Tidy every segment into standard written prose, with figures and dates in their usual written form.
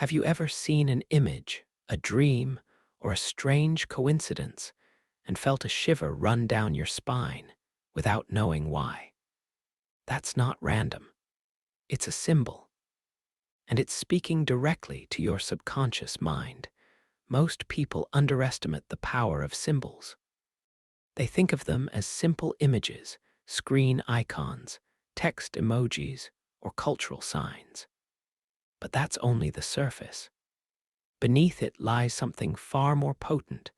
Have you ever seen an image, a dream, or a strange coincidence and felt a shiver run down your spine without knowing why? That's not random. It's a symbol, and it's speaking directly to your subconscious mind. Most people underestimate the power of symbols. They think of them as simple images, screen icons, text emojis, or cultural signs. But that's only the surface. Beneath it lies something far more potent.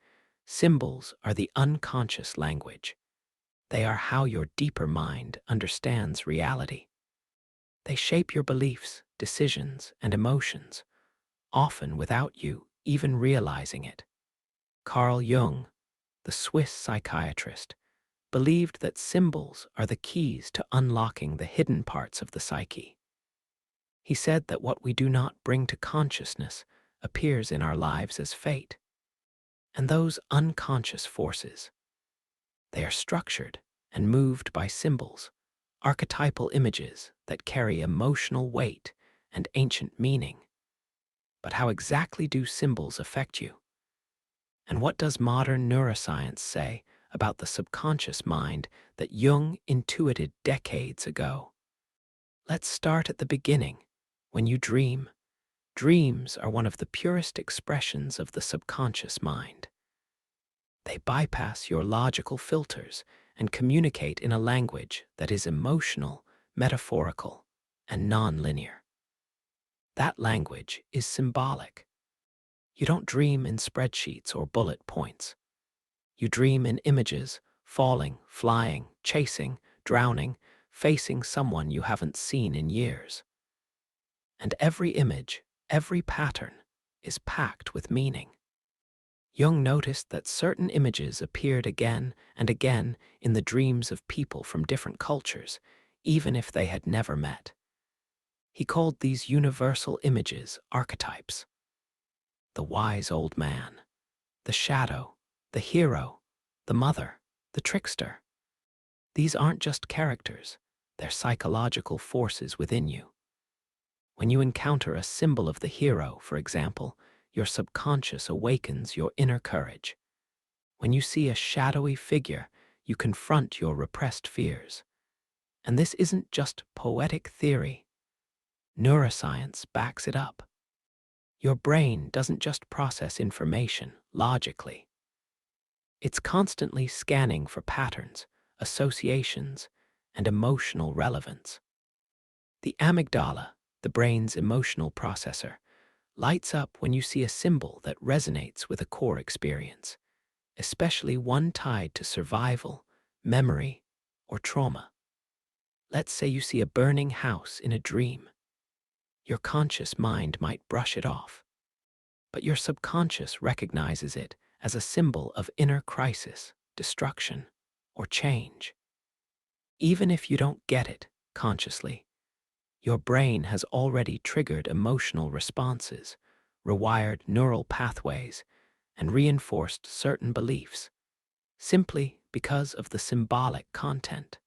Symbols are the unconscious language. They are how your deeper mind understands reality. They shape your beliefs, decisions, and emotions, often without you even realizing it. Carl Jung, the Swiss psychiatrist, believed that symbols are the keys to unlocking the hidden parts of the psyche. He said that what we do not bring to consciousness appears in our lives as fate. And those unconscious forces, they are structured and moved by symbols, archetypal images that carry emotional weight and ancient meaning. But how exactly do symbols affect you? And what does modern neuroscience say about the subconscious mind that Jung intuited decades ago? Let's start at the beginning. When you dream, dreams are one of the purest expressions of the subconscious mind. They bypass your logical filters and communicate in a language that is emotional, metaphorical, and non-linear. That language is symbolic. You don't dream in spreadsheets or bullet points. You dream in images, falling, flying, chasing, drowning, facing someone you haven't seen in years. And every image, every pattern, is packed with meaning. Jung noticed that certain images appeared again and again in the dreams of people from different cultures, even if they had never met. He called these universal images archetypes. The wise old man, the shadow, the hero, the mother, the trickster. These aren't just characters, they're psychological forces within you. When you encounter a symbol of the hero, for example, your subconscious awakens your inner courage. When you see a shadowy figure, you confront your repressed fears. And this isn't just poetic theory. Neuroscience backs it up. Your brain doesn't just process information logically. It's constantly scanning for patterns, associations, and emotional relevance. The amygdala, the brain's emotional processor, lights up when you see a symbol that resonates with a core experience, especially one tied to survival, memory, or trauma. Let's say you see a burning house in a dream. Your conscious mind might brush it off, but your subconscious recognizes it as a symbol of inner crisis, destruction, or change. Even if you don't get it consciously, your brain has already triggered emotional responses, rewired neural pathways, and reinforced certain beliefs, simply because of the symbolic content.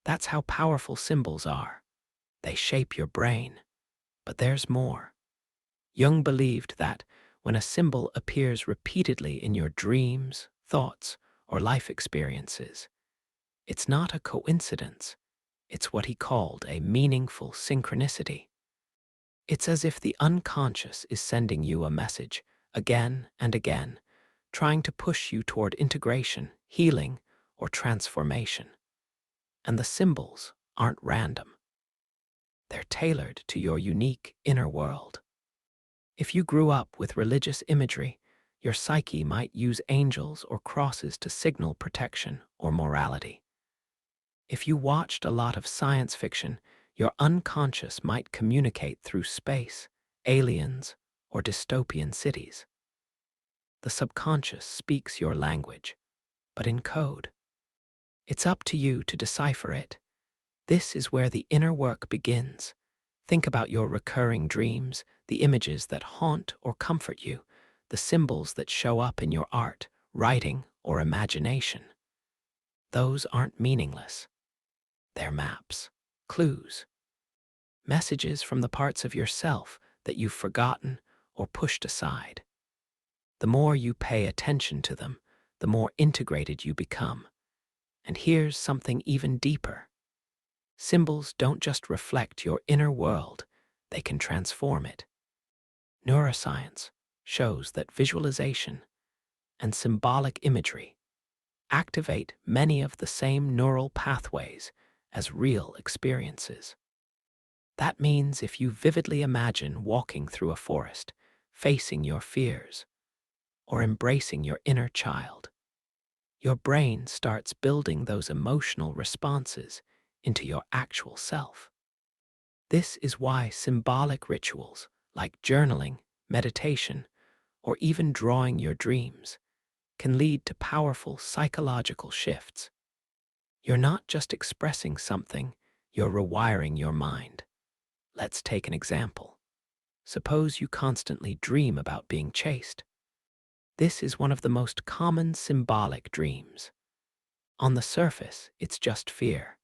That's how powerful symbols are. They shape your brain. But there's more. Jung believed that when a symbol appears repeatedly in your dreams, thoughts, or life experiences, it's not a coincidence. It's what he called a meaningful synchronicity. It's as if the unconscious is sending you a message again and again, trying to push you toward integration, healing, or transformation. And the symbols aren't random. They're tailored to your unique inner world. If you grew up with religious imagery, your psyche might use angels or crosses to signal protection or morality. If you watched a lot of science fiction, your unconscious might communicate through space, aliens, or dystopian cities. The subconscious speaks your language, but in code. It's up to you to decipher it. This is where the inner work begins. Think about your recurring dreams, the images that haunt or comfort you, the symbols that show up in your art, writing, or imagination. Those aren't meaningless. They're maps, clues, messages from the parts of yourself that you've forgotten or pushed aside. The more you pay attention to them, the more integrated you become. And here's something even deeper. Symbols don't just reflect your inner world, they can transform it. Neuroscience shows that visualization and symbolic imagery activate many of the same neural pathways as real experiences. That means if you vividly imagine walking through a forest, facing your fears, or embracing your inner child, your brain starts building those emotional responses into your actual self. This is why symbolic rituals like journaling, meditation, or even drawing your dreams can lead to powerful psychological shifts. You're not just expressing something, you're rewiring your mind. Let's take an example. Suppose you constantly dream about being chased. This is one of the most common symbolic dreams. On the surface, it's just fear.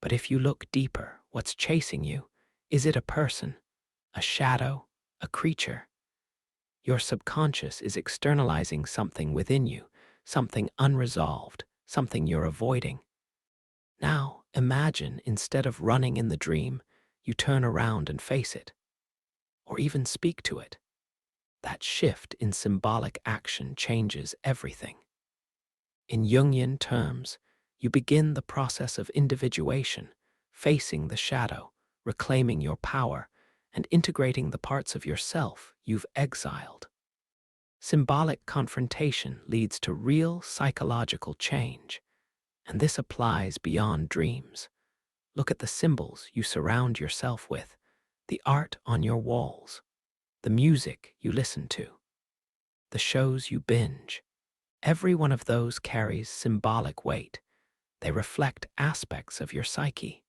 But if you look deeper, what's chasing you? Is it a person, a shadow, a creature? Your subconscious is externalizing something within you, something unresolved, something you're avoiding. Now, imagine instead of running in the dream, you turn around and face it, or even speak to it. That shift in symbolic action changes everything. In Jungian terms, you begin the process of individuation, facing the shadow, reclaiming your power, and integrating the parts of yourself you've exiled. Symbolic confrontation leads to real psychological change, and this applies beyond dreams. Look at the symbols you surround yourself with, the art on your walls, the music you listen to, the shows you binge. Every one of those carries symbolic weight. They reflect aspects of your psyche.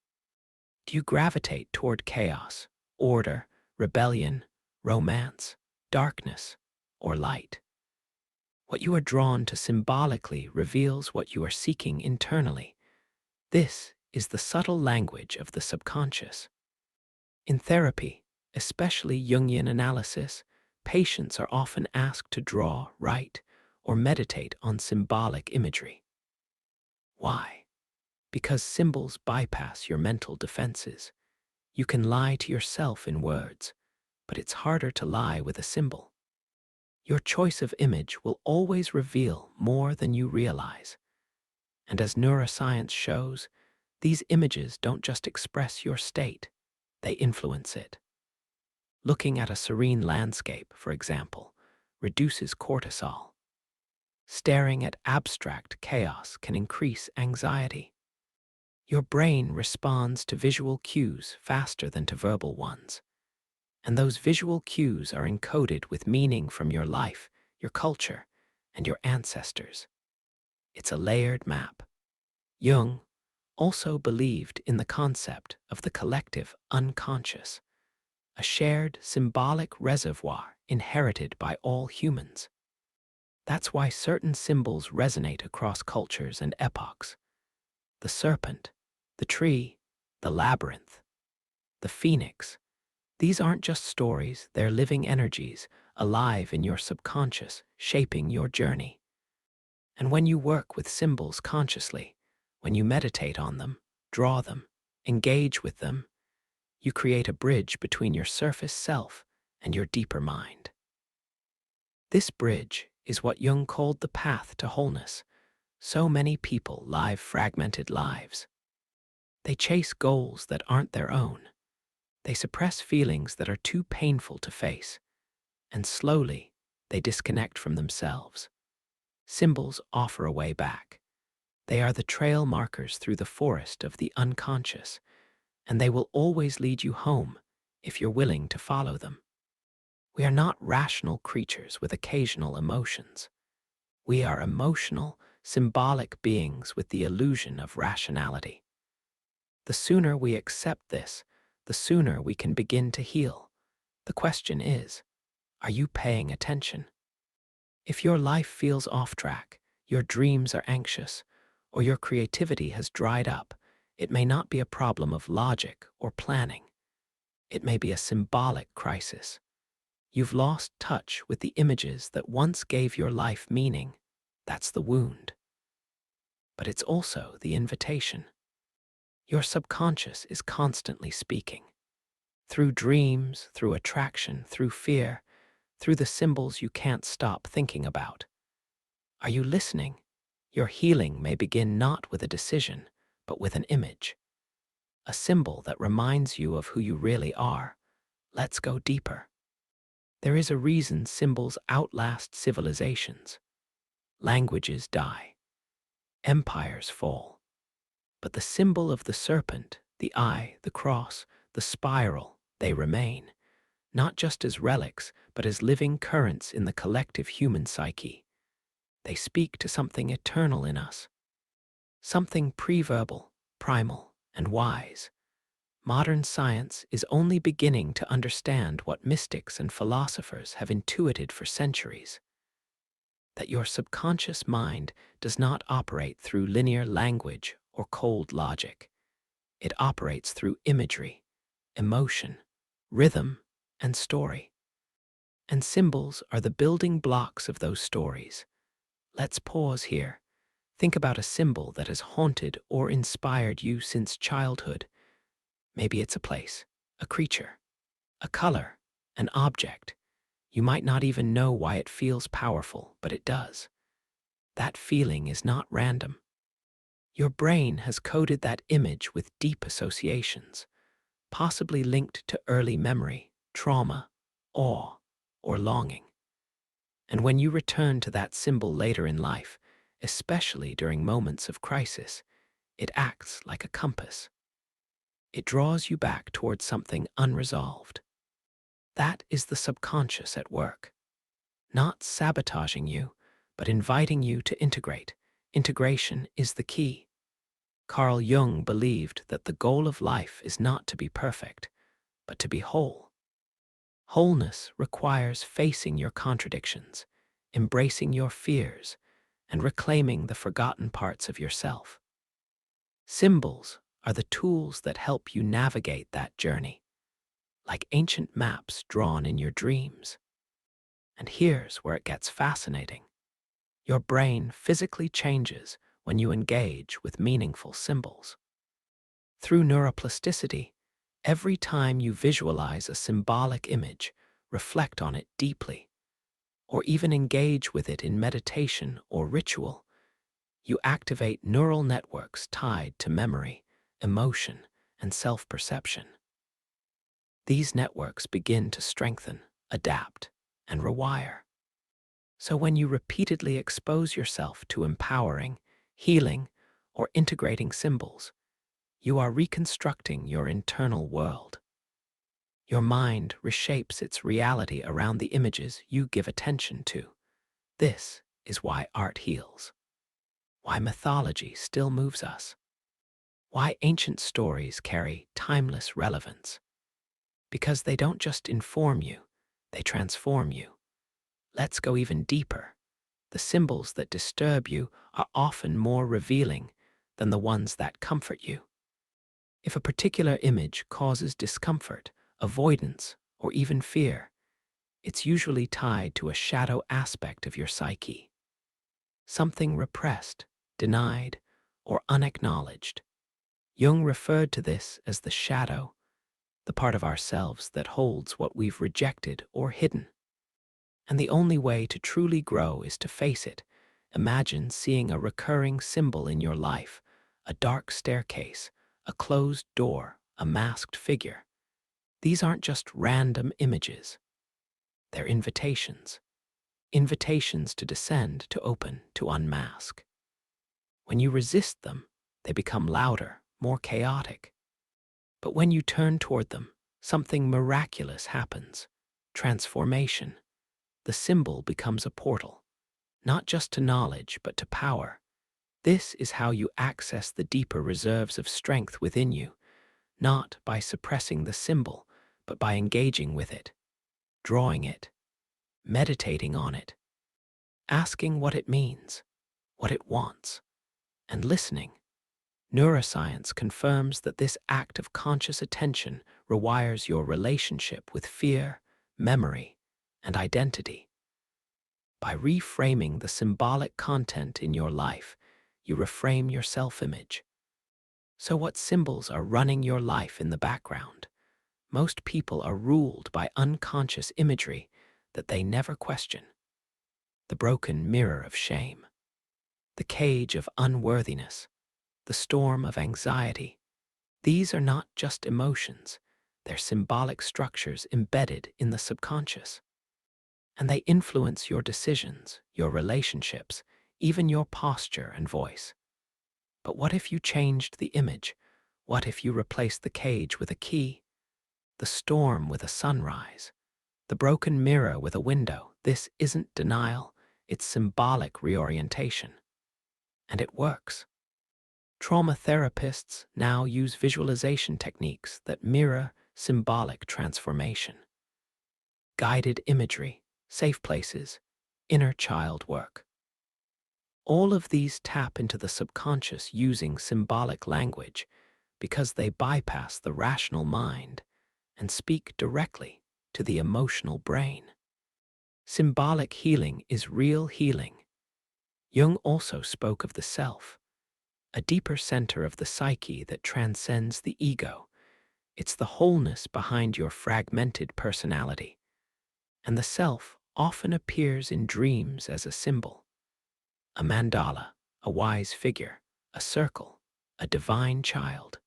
Do you gravitate toward chaos, order, rebellion, romance, darkness, or light? What you are drawn to symbolically reveals what you are seeking internally. This is the subtle language of the subconscious. In therapy, especially Jungian analysis, patients are often asked to draw, write, or meditate on symbolic imagery. Why? Because symbols bypass your mental defenses. You can lie to yourself in words, but it's harder to lie with a symbol. Your choice of image will always reveal more than you realize. And as neuroscience shows, these images don't just express your state, they influence it. Looking at a serene landscape, for example, reduces cortisol. Staring at abstract chaos can increase anxiety. Your brain responds to visual cues faster than to verbal ones. And those visual cues are encoded with meaning from your life, your culture, and your ancestors. It's a layered map. Jung also believed in the concept of the collective unconscious, a shared symbolic reservoir inherited by all humans. That's why certain symbols resonate across cultures and epochs. The serpent, the tree, the labyrinth, the phoenix. These aren't just stories, they're living energies, alive in your subconscious, shaping your journey. And when you work with symbols consciously, when you meditate on them, draw them, engage with them, you create a bridge between your surface self and your deeper mind. This bridge is what Jung called the path to wholeness. So many people live fragmented lives. They chase goals that aren't their own. They suppress feelings that are too painful to face, and slowly they disconnect from themselves. Symbols offer a way back. They are the trail markers through the forest of the unconscious, and they will always lead you home if you're willing to follow them. We are not rational creatures with occasional emotions. We are emotional, symbolic beings with the illusion of rationality. The sooner we accept this, the sooner we can begin to heal. The question is, are you paying attention? If your life feels off track, your dreams are anxious, or your creativity has dried up, it may not be a problem of logic or planning. It may be a symbolic crisis. You've lost touch with the images that once gave your life meaning. That's the wound. But it's also the invitation. Your subconscious is constantly speaking. Through dreams, through attraction, through fear, through the symbols you can't stop thinking about. Are you listening? Your healing may begin not with a decision, but with an image. A symbol that reminds you of who you really are. Let's go deeper. There is a reason symbols outlast civilizations. Languages die. Empires fall. But the symbol of the serpent, the eye, the cross, the spiral, they remain, not just as relics, but as living currents in the collective human psyche. They speak to something eternal in us, something pre-verbal, primal, and wise. Modern science is only beginning to understand what mystics and philosophers have intuited for centuries. That your subconscious mind does not operate through linear language or cold logic. It operates through imagery, emotion, rhythm, and story. And symbols are the building blocks of those stories. Let's pause here. Think about a symbol that has haunted or inspired you since childhood. Maybe it's a place, a creature, a color, an object. You might not even know why it feels powerful, but it does. That feeling is not random. Your brain has coded that image with deep associations, possibly linked to early memory, trauma, awe, or longing. And when you return to that symbol later in life, especially during moments of crisis, it acts like a compass. It draws you back towards something unresolved. That is the subconscious at work, not sabotaging you, but inviting you to integrate. Integration is the key. Carl Jung believed that the goal of life is not to be perfect, but to be whole. Wholeness requires facing your contradictions, embracing your fears, and reclaiming the forgotten parts of yourself. Symbols are the tools that help you navigate that journey, like ancient maps drawn in your dreams. And here's where it gets fascinating. Your brain physically changes when you engage with meaningful symbols. Through neuroplasticity, every time you visualize a symbolic image, reflect on it deeply, or even engage with it in meditation or ritual, you activate neural networks tied to memory, emotion, and self-perception. These networks begin to strengthen, adapt, and rewire. So when you repeatedly expose yourself to empowering, healing, or integrating symbols, you are reconstructing your internal world. Your mind reshapes its reality around the images you give attention to. This is why art heals, why mythology still moves us, why ancient stories carry timeless relevance. Because they don't just inform you, they transform you. Let's go even deeper. The symbols that disturb you are often more revealing than the ones that comfort you. If a particular image causes discomfort, avoidance, or even fear, it's usually tied to a shadow aspect of your psyche. Something repressed, denied, or unacknowledged. Jung referred to this as the shadow, the part of ourselves that holds what we've rejected or hidden. And the only way to truly grow is to face it. Imagine seeing a recurring symbol in your life, a dark staircase, a closed door, a masked figure. These aren't just random images. They're invitations. Invitations to descend, to open, to unmask. When you resist them, they become louder, more chaotic. But when you turn toward them, something miraculous happens. Transformation. The symbol becomes a portal, not just to knowledge, but to power. This is how you access the deeper reserves of strength within you, not by suppressing the symbol, but by engaging with it, drawing it, meditating on it, asking what it means, what it wants, and listening. Neuroscience confirms that this act of conscious attention rewires your relationship with fear, memory, and identity. By reframing the symbolic content in your life, you reframe your self-image. So what symbols are running your life in the background? Most people are ruled by unconscious imagery that they never question. The broken mirror of shame, the cage of unworthiness, the storm of anxiety. These are not just emotions, they're symbolic structures embedded in the subconscious. And they influence your decisions, your relationships, even your posture and voice. But what if you changed the image? What if you replaced the cage with a key, the storm with a sunrise, the broken mirror with a window? This isn't denial, it's symbolic reorientation. And it works. Trauma therapists now use visualization techniques that mirror symbolic transformation. Guided imagery, safe places, inner child work. All of these tap into the subconscious using symbolic language because they bypass the rational mind and speak directly to the emotional brain. Symbolic healing is real healing. Jung also spoke of the self, a deeper center of the psyche that transcends the ego. It's the wholeness behind your fragmented personality. And the self often appears in dreams as a symbol. A mandala, a wise figure, a circle, a divine child.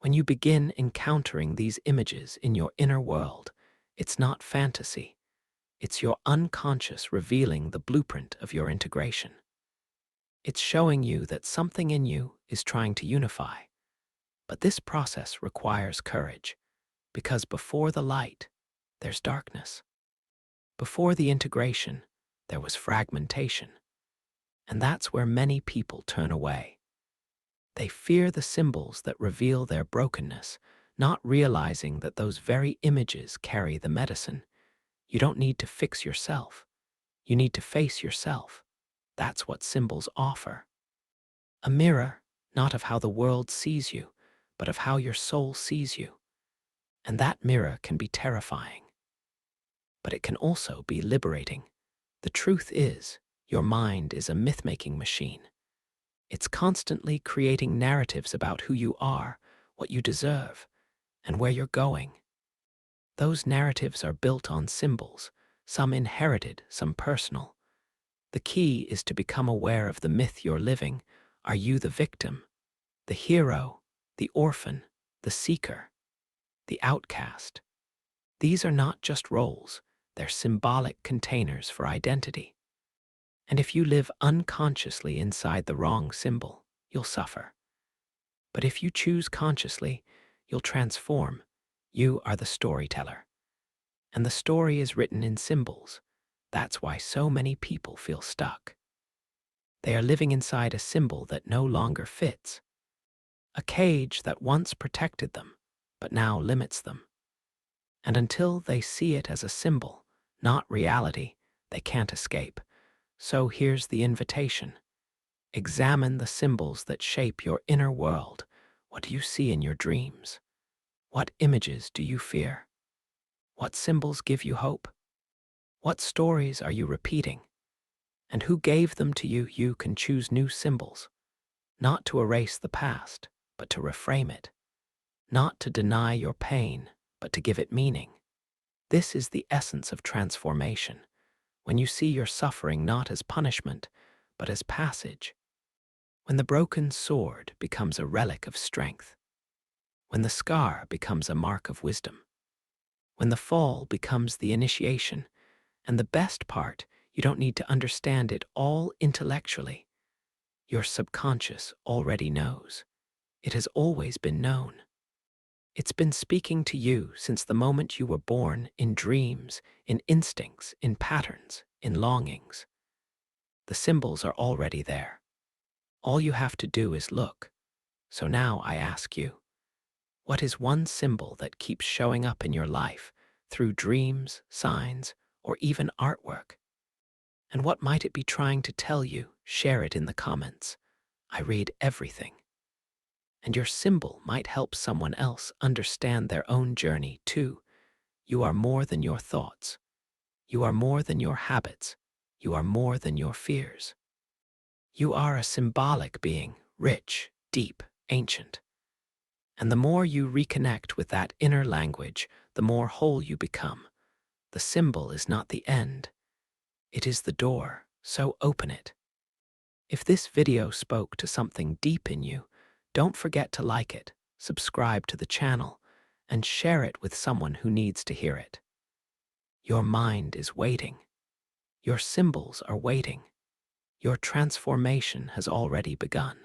When you begin encountering these images in your inner world, it's not fantasy. It's your unconscious revealing the blueprint of your integration. It's showing you that something in you is trying to unify. But this process requires courage, because before the light, there's darkness. Before the integration, there was fragmentation. And that's where many people turn away. They fear the symbols that reveal their brokenness, not realizing that those very images carry the medicine. You don't need to fix yourself. You need to face yourself. That's what symbols offer. A mirror, not of how the world sees you, but of how your soul sees you. And that mirror can be terrifying. But it can also be liberating. The truth is, your mind is a myth-making machine. It's constantly creating narratives about who you are, what you deserve, and where you're going. Those narratives are built on symbols, some inherited, some personal. The key is to become aware of the myth you're living. Are you the victim, the hero, the orphan, the seeker, the outcast? These are not just roles, they're symbolic containers for identity. And if you live unconsciously inside the wrong symbol, you'll suffer. But if you choose consciously, you'll transform. You are the storyteller. And the story is written in symbols. That's why so many people feel stuck. They are living inside a symbol that no longer fits. A cage that once protected them, but now limits them. And until they see it as a symbol, not reality, they can't escape. So here's the invitation. Examine the symbols that shape your inner world. What do you see in your dreams? What images do you fear? What symbols give you hope? What stories are you repeating? And who gave them to you? You can choose new symbols, not to erase the past, but to reframe it, not to deny your pain, but to give it meaning. This is the essence of transformation, when you see your suffering not as punishment, but as passage. When the broken sword becomes a relic of strength. When the scar becomes a mark of wisdom. When the fall becomes the initiation. And the best part, you don't need to understand it all intellectually. Your subconscious already knows. It has always been known. It's been speaking to you since the moment you were born, in dreams, in instincts, in patterns, in longings. The symbols are already there. All you have to do is look. So now I ask you, what is one symbol that keeps showing up in your life through dreams, signs, or even artwork? And what might it be trying to tell you? Share it in the comments. I read everything. and your symbol might help someone else understand their own journey too. You are more than your thoughts. You are more than your habits. You are more than your fears. You are a symbolic being, rich, deep, ancient. And the more you reconnect with that inner language, the more whole you become. The symbol is not the end. It is the door, so open it. If this video spoke to something deep in you, don't forget to like it, subscribe to the channel, and share it with someone who needs to hear it. Your mind is waiting. Your symbols are waiting. Your transformation has already begun.